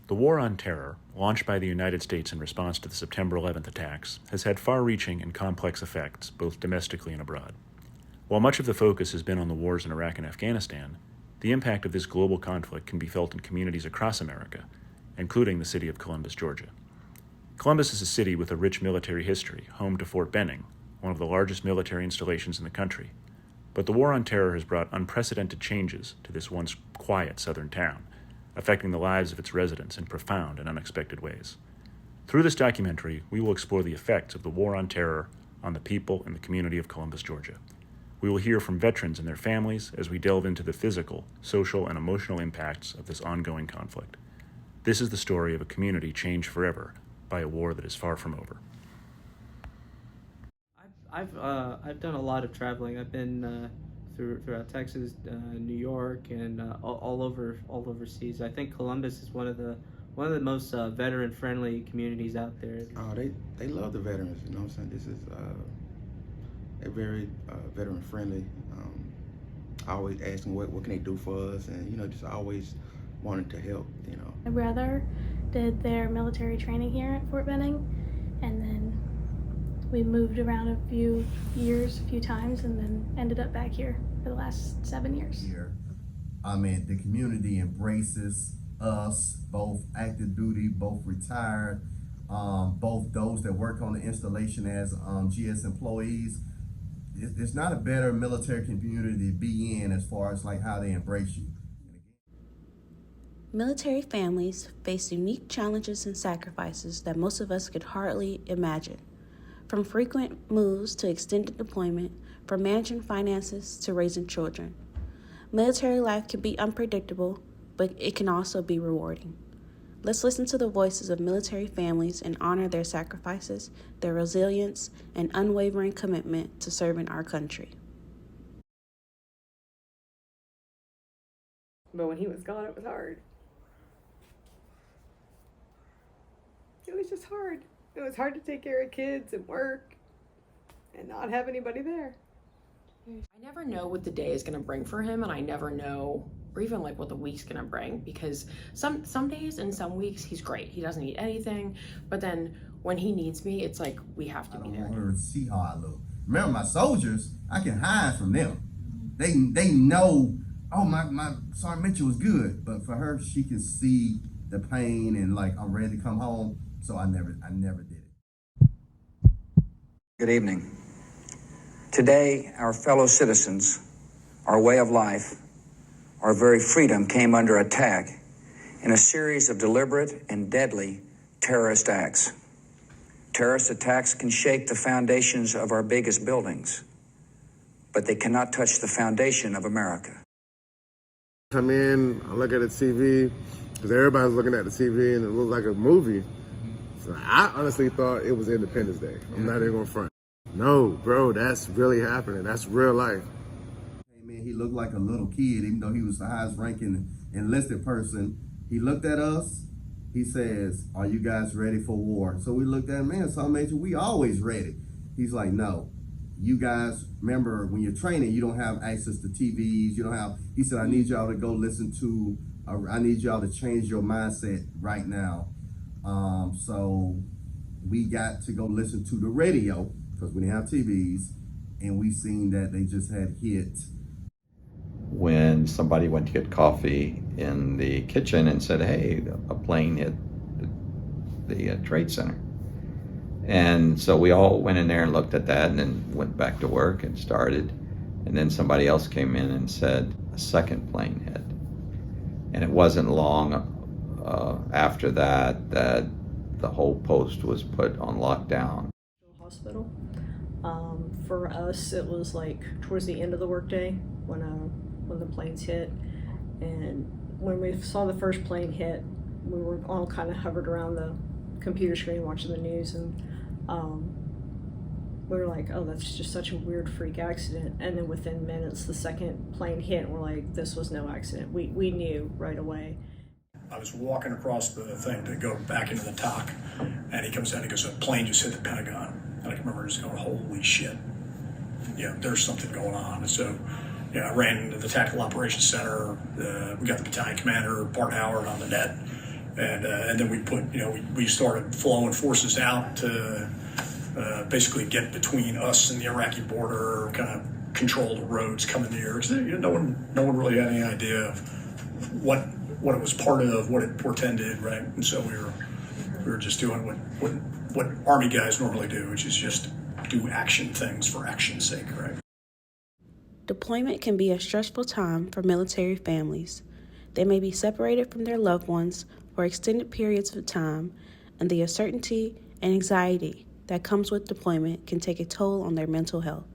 The War on Terror, launched by the United States in response to the September 11th attacks, has had far-reaching and complex effects, both domestically and abroad. While much of the focus has been on the wars in Iraq and Afghanistan, the impact of this global conflict can be felt in communities across America, including the city of Columbus, Georgia. Columbus is a city with a rich military history, home to Fort Benning, one of the largest military installations in the country. But the War on Terror has brought unprecedented changes to this once quiet southern town, affecting the lives of its residents in profound and unexpected ways. Through this documentary, we will explore the effects of the War on Terror on the people and the community of Columbus, Georgia. We will hear from veterans and their families as we delve into the physical, social, and emotional impacts of this ongoing conflict. This is the story of a community changed forever by a war that is far from over. I've done a lot of traveling. I've been throughout Texas, New York, and all overseas. I think Columbus is one of the most veteran friendly communities out there. Oh, they love the veterans. You know what I'm saying? This is they're very veteran friendly. Always asking what can they do for us, and just always wanting to help. My brother did their military training here at Fort Benning, and then we moved around a few times, and then ended up back here for the last 7 years. Here, the community embraces us, both active duty, both retired, both those that work on the installation as GS employees. It's not a better military community to be in as far as like how they embrace you. Military families face unique challenges and sacrifices that most of us could hardly imagine. From frequent moves to extended deployment, from managing finances to raising children. Military life can be unpredictable, but it can also be rewarding. Let's listen to the voices of military families and honor their sacrifices, their resilience, and unwavering commitment to serving our country. But when he was gone, it was hard. It was just hard. It was hard to take care of kids and work and not have anybody there. I never know what the day is going to bring for him, and I never know, or even like what the week's going to bring, because some days and some weeks he's great. He doesn't need anything, but then when he needs me, it's like we have to be there. I don't want her to see how I look. Remember, my soldiers, I can hide from them. They know, oh, my Sergeant Mitchell was good, but for her, she can see the pain and like I'm ready to come home. So I never did it. Good evening. Today, our fellow citizens, our way of life, our very freedom came under attack in a series of deliberate and deadly terrorist acts. Terrorist attacks can shake the foundations of our biggest buildings, but they cannot touch the foundation of America. Come in, I look at the TV, because everybody's looking at the TV and it looks like a movie. So I honestly thought it was Independence Day. I'm not even gonna front. No, bro, that's really happening. That's real life. Hey man, he looked like a little kid, even though he was the highest ranking enlisted person. He looked at us, he says, are you guys ready for war? So we looked at him, man, Sergeant Major, we always ready. He's like, no. You guys, remember when you're training, you don't have access to TVs, you don't have, he said, I need y'all to go listen to, I need y'all to change your mindset right now. So we got to go listen to the radio because we didn't have TVs, and we seen that they just had hit. When somebody went to get coffee in the kitchen and said, hey, a plane hit the Trade Center. And so we all went in there and looked at that and then went back to work and started. And then somebody else came in and said a second plane hit. And it wasn't long after that the whole post was put on lockdown. Hospital. For us, it was like towards the end of the workday when the planes hit, and when we saw the first plane hit, we were all kind of hovered around the computer screen watching the news, and we were like, oh, that's just such a weird freak accident. And then within minutes, the second plane hit, and we're like, this was no accident. We knew right away. I was walking across the thing to go back into the TOC, and he comes in and goes, a plane just hit the Pentagon. And I can remember just going, holy shit. There's something going on. And so, I ran into the Tactical Operations Center. We got the battalion commander, Bart Howard, on the net. And then we started flowing forces out to basically get between us and the Iraqi border, kind of control the roads coming in the air. 'Cause, no one really had any idea of what it was part of, what it portended, right? And so we were just doing what Army guys normally do, which is just do action things for action's sake, right? Deployment can be a stressful time for military families. They may be separated from their loved ones for extended periods of time, and the uncertainty and anxiety that comes with deployment can take a toll on their mental health.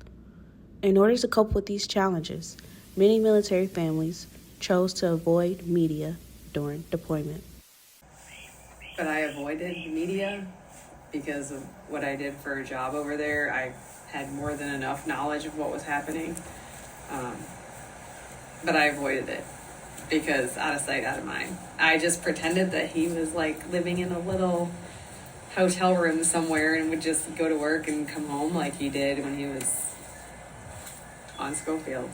In order to cope with these challenges, many military families chose to avoid media during deployment. But I avoided media because of what I did for a job over there. I had more than enough knowledge of what was happening. But I avoided it because out of sight, out of mind. I just pretended that he was like living in a little hotel room somewhere and would just go to work and come home like he did when he was on Schofield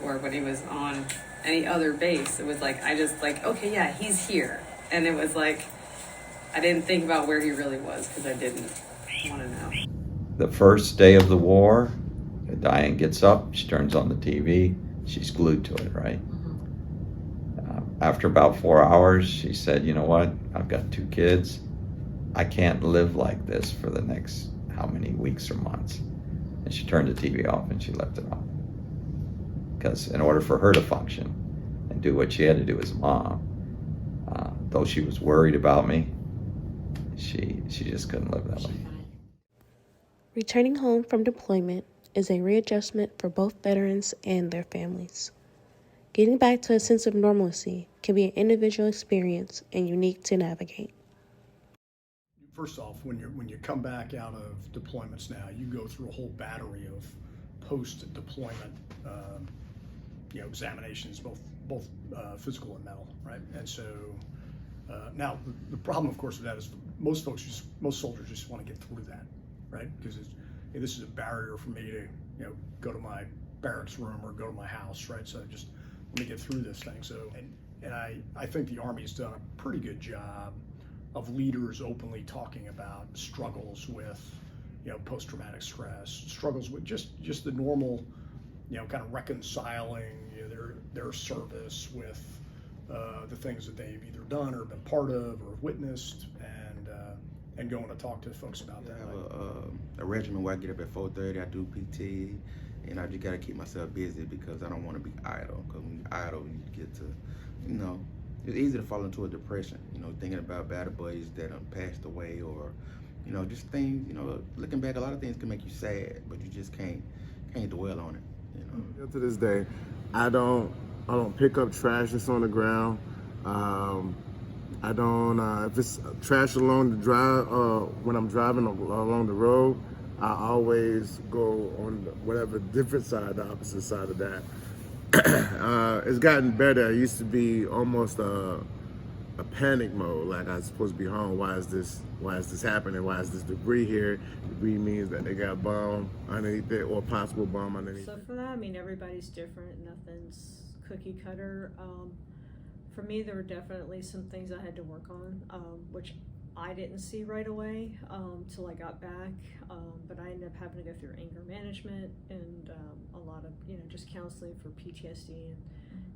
or when he was on any other base. It was like, I just like, okay, yeah, he's here. And it was like, I didn't think about where he really was because I didn't want to know. The first day of the war, Diane gets up, she turns on the TV, she's glued to it, right? After about 4 hours, she said, you know what, I've got 2 kids. I can't live like this for the next how many weeks or months. And she turned the TV off and she left it on. Because in order for her to function and do what she had to do as a mom, though she was worried about me, she just couldn't live that way. Returning home from deployment is a readjustment for both veterans and their families. Getting back to a sense of normalcy can be an individual experience and unique to navigate. First off, when you come back out of deployments now, you go through a whole battery of post-deployment examinations, both physical and mental, right? And so now the problem, of course, with that is most soldiers just want to get through that, right? Because this is a barrier for me to go to my barracks room or go to my house, right? So just let me get through this thing. So and I think the Army's done a pretty good job of leaders openly talking about struggles with post-traumatic stress, struggles with just the normal kind of reconciling their service with the things that they've either done or been part of or witnessed, and going to talk to folks about that. I have a regimen where I get up at 4:30. I do PT, and I just got to keep myself busy because I don't want to be idle. Because when you're idle, you get to, it's easy to fall into a depression. Thinking about battle buddies that passed away, or just things. Looking back, a lot of things can make you sad, but you just can't dwell on it. To this day, I don't pick up trash that's on the ground. I don't, if it's trash along the drive, when I'm driving along the road, I always go on whatever different side, the opposite side of that. It's gotten better. It used to be almost a panic mode, like I was supposed to be home. Why is this happening? Why is this debris here? Debris means that they got a bomb underneath it or a possible bomb underneath So it. for that, I mean, everybody's different. Nothing's cookie cutter. For me, there were definitely some things I had to work on, which I didn't see right away till I got back. But I ended up having to go through anger management and a lot of, just counseling for PTSD and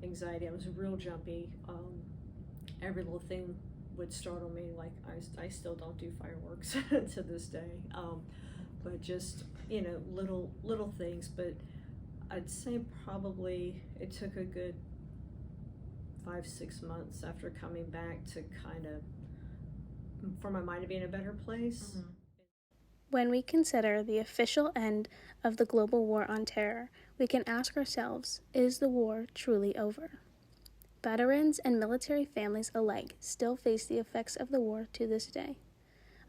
anxiety. I was real jumpy. Every little thing would startle me. Like I still don't do fireworks to this day. But just, little things. But I'd say probably it took a good 5-6 months after coming back to kind of, for my mind to be in a better place. Mm-hmm. When we consider the official end of the global war on terror, we can ask ourselves, is the war truly over? Veterans and military families alike still face the effects of the war to this day.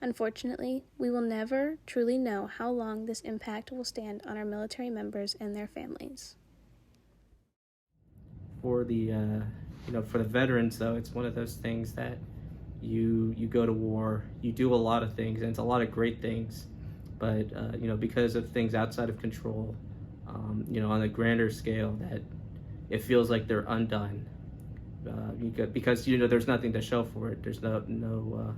Unfortunately, we will never truly know how long this impact will stand on our military members and their families. For the for the veterans, though, it's one of those things that you go to war, you do a lot of things, and it's a lot of great things, but because of things outside of control, on a grander scale, that it feels like they're undone. because there's nothing to show for it. There's no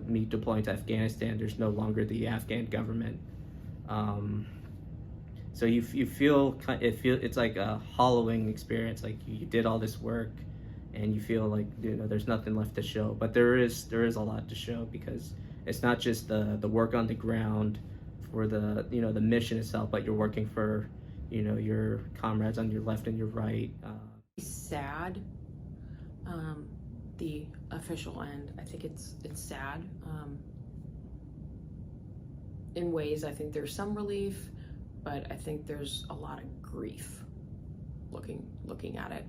me deploying to Afghanistan. There's no longer the Afghan government. So you feel it's like a hollowing experience. Like you did all this work, and you feel like there's nothing left to show. But there is a lot to show, because it's not just the work on the ground for the the mission itself, but you're working for your comrades on your left and your right. Sad. The official end. I think it's sad. In ways, I think there's some relief, but I think there's a lot of grief looking at it.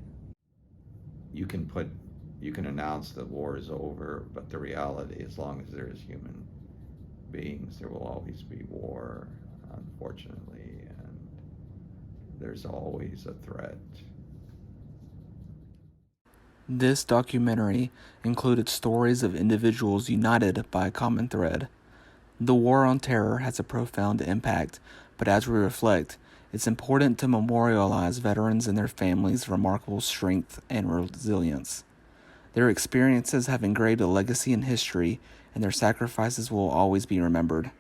You can announce that war is over, but the reality, as long as there is human beings, there will always be war, unfortunately, and there's always a threat. This documentary included stories of individuals united by a common thread. The war on terror has a profound impact, but as we reflect, it's important to memorialize veterans and their families' remarkable strength and resilience. Their experiences have engraved a legacy in history, and their sacrifices will always be remembered.